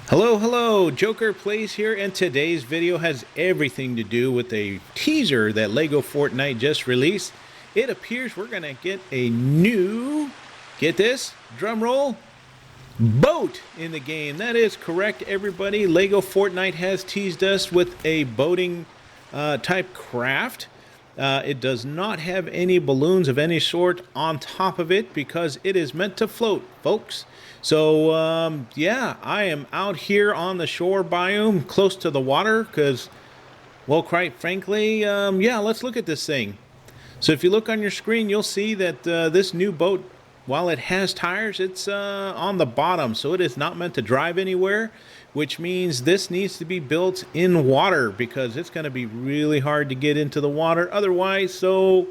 Hello, Joker Plays here, and today's video has everything to do with a teaser that LEGO Fortnite just released. It appears we're going to get a new, get this, drum roll, boat in the game. That is correct, everybody. LEGO Fortnite has teased us with a boating type craft. It does not have any balloons of any sort on top of it because it is meant to float, folks. So, yeah, I am out here on the shore biome close to the water because, well, quite frankly, yeah, let's look at this thing. So if you look on your screen, you'll see that this new boat, while it has tires, it's on the bottom, so it is not meant to drive anywhere, which means this needs to be built in water because it's going to be really hard to get into the water otherwise. So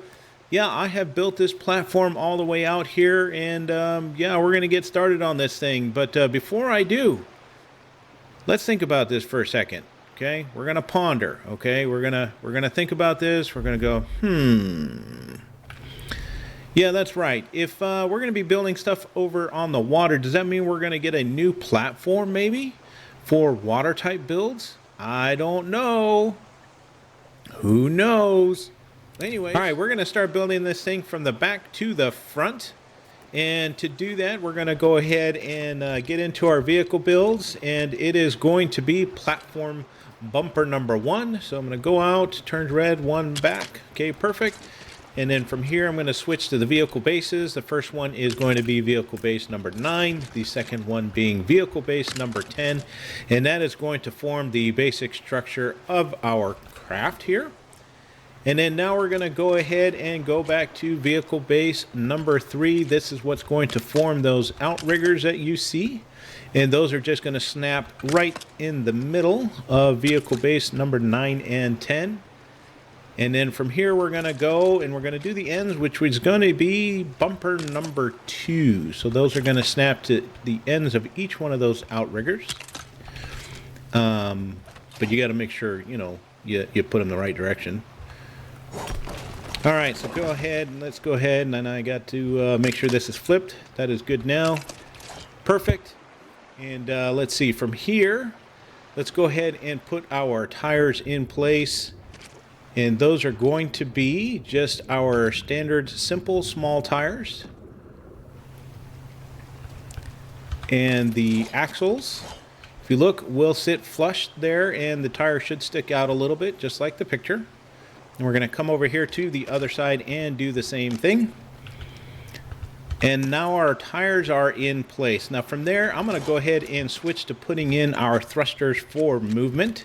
yeah, I have built this platform all the way out here, and yeah, we're going to get started on this thing. But before I do, let's think about this for a second. Okay, we're going to ponder. Okay, we're gonna think about this. We're going to go, yeah, that's right. If we're going to be building stuff over on the water, does that mean we're going to get a new platform maybe for water type builds? I don't know. Who knows? Anyway, all right, we're going to start building this thing from the back to the front. And to do that, we're going to go ahead and get into our vehicle builds. And it is going to be platform bumper number 1. So I'm going to go out, turns red, 1 back. Okay, perfect. And then from here, I'm going to switch to the vehicle bases. The first one is going to be vehicle base number 9. The second one being vehicle base number 10. And that is going to form the basic structure of our craft here. And then now we're going to go ahead and go back to vehicle base number 3. This is what's going to form those outriggers that you see. And those are just going to snap right in the middle of vehicle base number 9 and 10. And then from here we're going to go and we're going to do the ends, which is going to be bumper number 2. So those are going to snap to the ends of each one of those outriggers. But you got to make sure, you know, you put them the right direction. All right, so go ahead and let's go ahead, and then I got to make sure this is flipped. That is good now. Perfect. And let's see, from here, let's go ahead and put our tires in place. And those are going to be just our standard simple small tires. And the axles, if you look, will sit flush there, and the tire should stick out a little bit, just like the picture. And we're going to come over here to the other side and do the same thing. And now our tires are in place. Now from there, I'm going to go ahead and switch to putting in our thrusters for movement.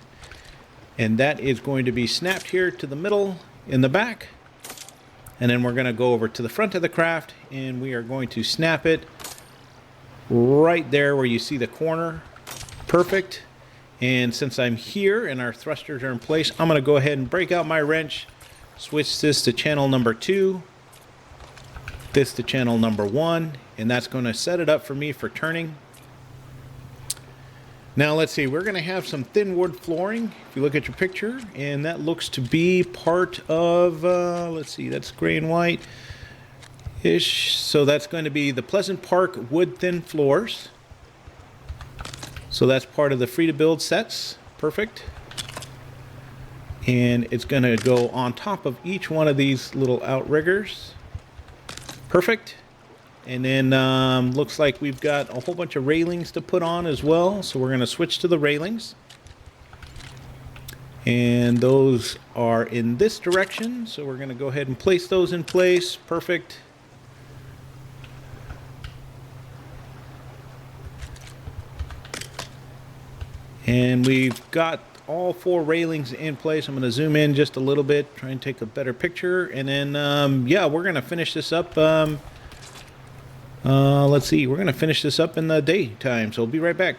And that is going to be snapped here to the middle in the back. And then we're going to go over to the front of the craft, and we are going to snap it right there where you see the corner. Perfect. And since I'm here and our thrusters are in place, I'm going to go ahead and break out my wrench, switch this to channel number 2, this to channel number 1, and that's going to set it up for me for turning. Now let's see, we're going to have some thin wood flooring, if you look at your picture, and that looks to be part of, let's see, that's gray and white-ish. So that's going to be the Pleasant Park wood thin floors. So that's part of the free to build sets. Perfect. And it's going to go on top of each one of these little outriggers. Perfect. And then looks like we've got a whole bunch of railings to put on as well. So we're going to switch to the railings. And those are in this direction. So we're going to go ahead and place those in place. Perfect. And we've got all 4 railings in place. I'm going to zoom in just a little bit, try and take a better picture. And then, yeah, we're going to finish this up. Let's see, we're going to finish this up in the daytime, so we'll be right back.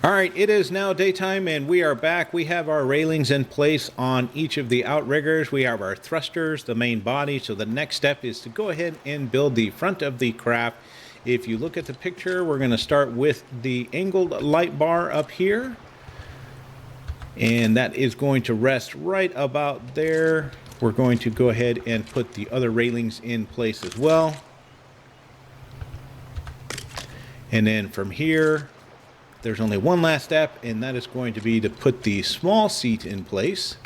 All right, it is now daytime, and we are back. We have our railings in place on each of the outriggers. We have our thrusters, the main body. So the next step is to go ahead and build the front of the craft. If you look at the picture, we're going to start with the angled light bar up here. And that is going to rest right about there. We're going to go ahead and put the other railings in place as well. And then from here, there's only one last step, and that is going to be to put the small seat in place.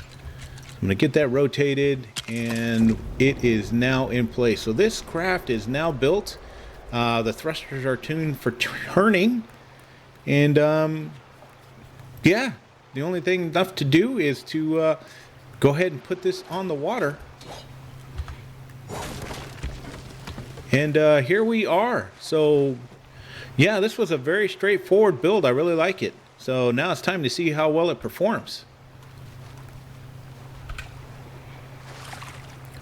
I'm going to get that rotated, and it is now in place. So this craft is now built. The thrusters are tuned for turning, and yeah, the only thing left to do is to go ahead and put this on the water. And here we are. So yeah, this was a very straightforward build. I really like it. So now it's time to see how well it performs.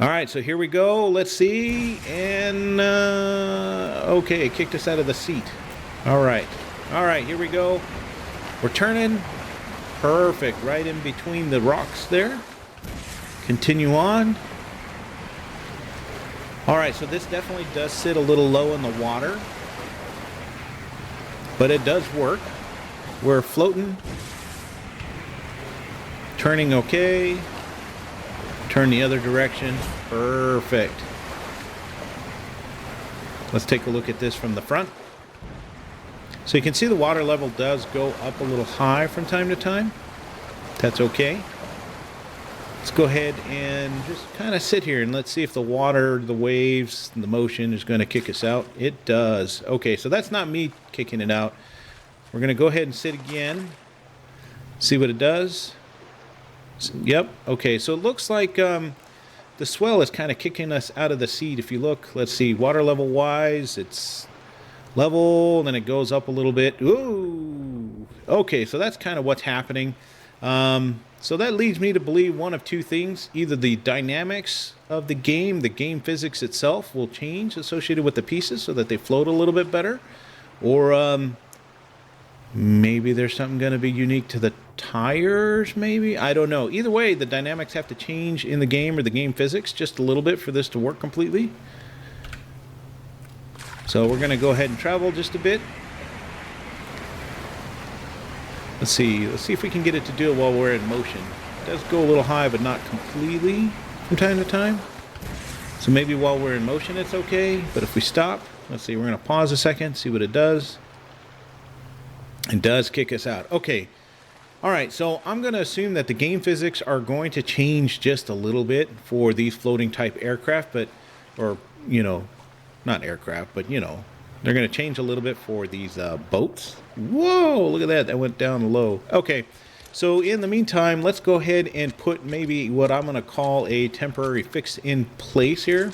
All right, so here we go. Let's see. And okay, it kicked us out of the seat. All right, here we go. We're turning. Perfect, right in between the rocks there. Continue on. All right, so this definitely does sit a little low in the water, but it does work. We're floating, turning okay, turn the other direction, perfect. Let's take a look at this from the front. So you can see the water level does go up a little high from time to time. That's okay. Let's go ahead and just kind of sit here and let's see if the water, the waves, the motion is going to kick us out. It does. Okay, so that's not me kicking it out. We're going to go ahead and sit again. See what it does. Yep. Okay, so it looks like the swell is kind of kicking us out of the seat. If you look, let's see, water level wise, it's level, then it goes up a little bit. Ooh. Okay, so that's kind of what's happening. So that leads me to believe one of two things. Either the dynamics of the game physics itself will change associated with the pieces so that they float a little bit better, or maybe there's something going to be unique to the tires, maybe? I don't know. Either way, the dynamics have to change in the game, or the game physics, just a little bit for this to work completely. So we're going to go ahead and travel just a bit. Let's see if we can get it to do it while we're in motion. It does go a little high, but not completely from time to time. So maybe while we're in motion it's okay, but if we stop, let's see, we're going to pause a second, see what it does. It does kick us out. Okay. All right, so I'm going to assume that the game physics are going to change just a little bit for these floating type aircraft, or, you know, not aircraft, but, you know, they're going to change a little bit for these boats. Whoa, look at that. That went down low. Okay, so in the meantime, let's go ahead and put maybe what I'm going to call a temporary fix in place here.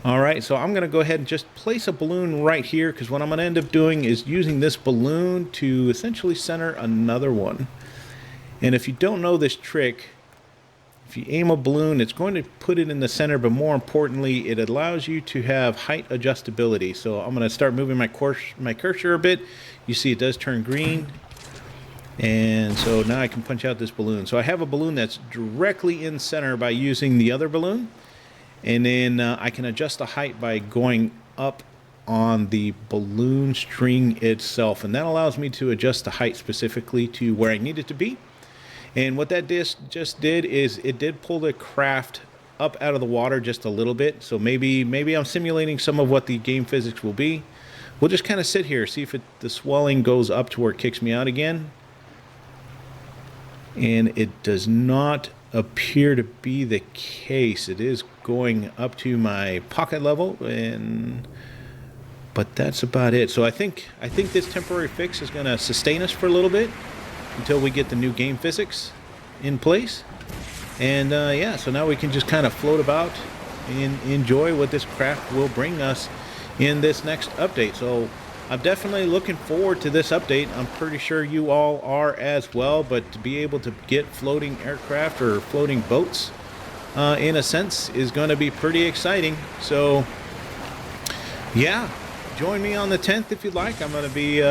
All right, so I'm going to go ahead and just place a balloon right here, because what I'm going to end up doing is using this balloon to essentially center another one. And if you don't know this trick, if you aim a balloon, it's going to put it in the center, but more importantly, it allows you to have height adjustability. So I'm going to start moving my cursor a bit. You see it does turn green. And so now I can punch out this balloon. So I have a balloon that's directly in center by using the other balloon. And then I can adjust the height by going up on the balloon string itself. And that allows me to adjust the height specifically to where I need it to be. And what that just did is it did pull the craft up out of the water just a little bit. So maybe I'm simulating some of what the game physics will be. We'll just kind of sit here, see if the swelling goes up to where it kicks me out again. And it does not appear to be the case. It is going up to my pocket level, but that's about it. So I think this temporary fix is going to sustain us for a little bit until we get the new game physics in place. And yeah, so now we can just kind of float about and enjoy what this craft will bring us in this next update. So I'm definitely looking forward to this update. I'm pretty sure you all are as well, but to be able to get floating aircraft or floating boats in a sense is going to be pretty exciting. So yeah, join me on the 10th if you'd like. I'm going to be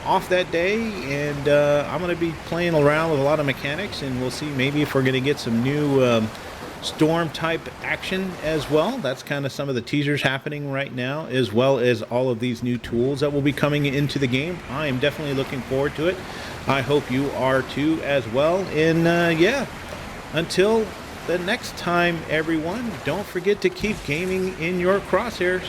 off that day, and I'm going to be playing around with a lot of mechanics, and we'll see maybe if we're going to get some new storm type action as well. That's kind of some of the teasers happening right now, as well as all of these new tools that will be coming into the game. I am definitely looking forward to it. I hope you are too as well. And yeah, until the next time, everyone, don't forget to keep gaming in your crosshairs.